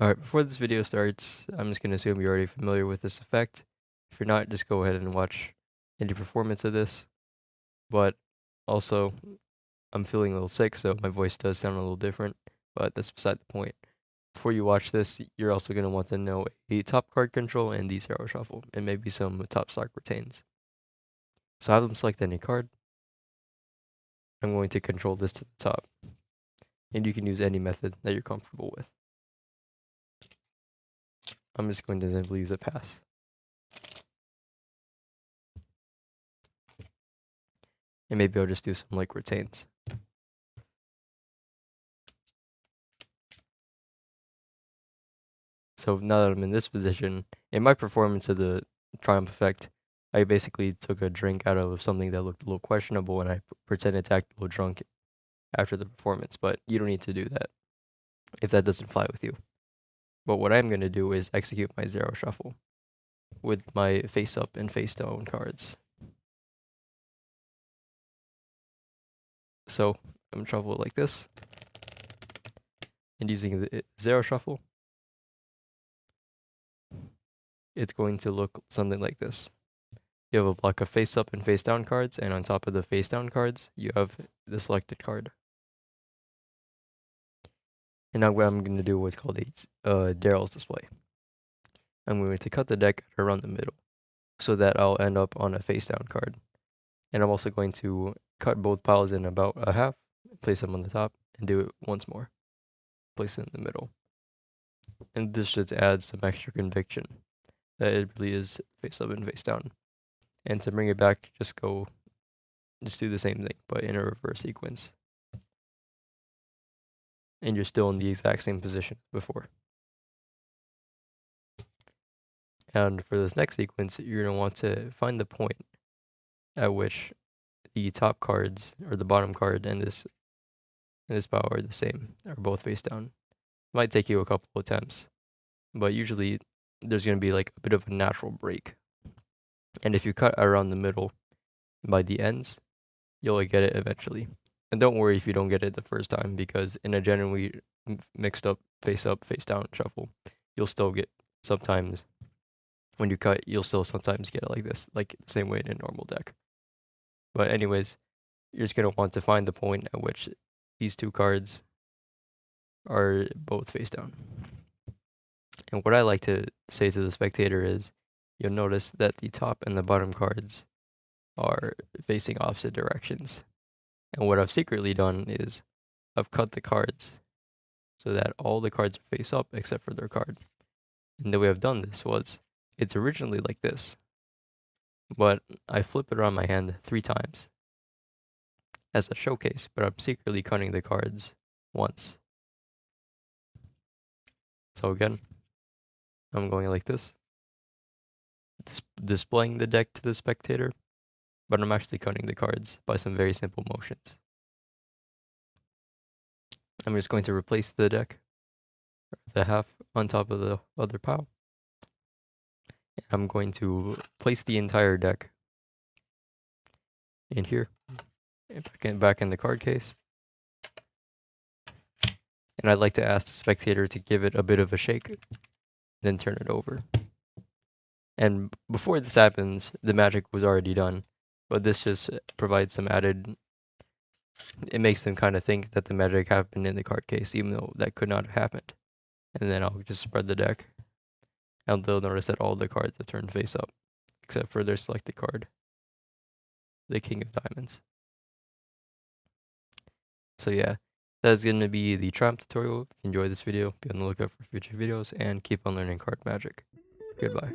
Alright, before this video starts, I'm just going to assume you're already familiar with this effect. If you're not, just go ahead and watch any performance of this. But also, I'm feeling a little sick, so my voice does sound a little different, but that's beside the point. Before you watch this, you're also going to want to know a top card control and the zero shuffle, and maybe some top stock retains. So have them select any card. I'm going to control this to the top, and you can use any method that you're comfortable with. I'm just going to simply use a pass. And maybe I'll just do some like retains. So now that I'm in this position, in my performance of the Triumph effect, I basically took a drink out of something that looked a little questionable and I pretended to act a little drunk after the performance, but you don't need to do that if that doesn't fly with you. But what I'm going to do is execute my zero shuffle with my face up and face down cards. So I'm going to shuffle it like this, and using the zero shuffle, it's going to look something like this. You have a block of face up and face down cards, and on top of the face down cards, you have the selected card. And now what I'm going to do what's called a Daryl's display. I'm going to cut the deck around the middle so that I'll end up on a face down card. And I'm also going to cut both piles in about a half, place them on the top, and do it once more. Place it in the middle. And this just adds some extra conviction that it really is face up and face down. And to bring it back, just do the same thing, but in a reverse sequence. And you're still in the exact same position before. And for this next sequence, you're going to want to find the point at which the top cards or the bottom card and this pile are the same, are both face down. It might take you a couple attempts, but usually there's going to be like a bit of a natural break. And if you cut around the middle by the ends, you'll get it eventually. And don't worry if you don't get it the first time, because in a generally mixed up, face down shuffle, you'll still get sometimes, when you cut, you'll still sometimes get it like this, like the same way in a normal deck. But anyways, you're just going to want to find the point at which these two cards are both face down. And what I like to say to the spectator is, you'll notice that the top and the bottom cards are facing opposite directions. And what I've secretly done is I've cut the cards so that all the cards are face up except for their card. And the way I've done this was, it's originally like this, but I flip it around my hand 3 times as a showcase, but I'm secretly cutting the cards once. So again, I'm going like this, displaying the deck to the spectator, but I'm actually cutting the cards by some very simple motions. I'm just going to replace the deck, the half on top of the other pile. And I'm going to place the entire deck in here, back in the card case. And I'd like to ask the spectator to give it a bit of a shake, then turn it over. And before this happens, the magic was already done, but this just provides some added, it makes them kind of think that the magic happened in the card case, even though that could not have happened. And then I'll just spread the deck, and they'll notice that all the cards have turned face up, except for their selected card, the King of Diamonds. So yeah, that's going to be the Triumph tutorial. If you enjoyed this video, be on the lookout for future videos, and keep on learning card magic. Goodbye.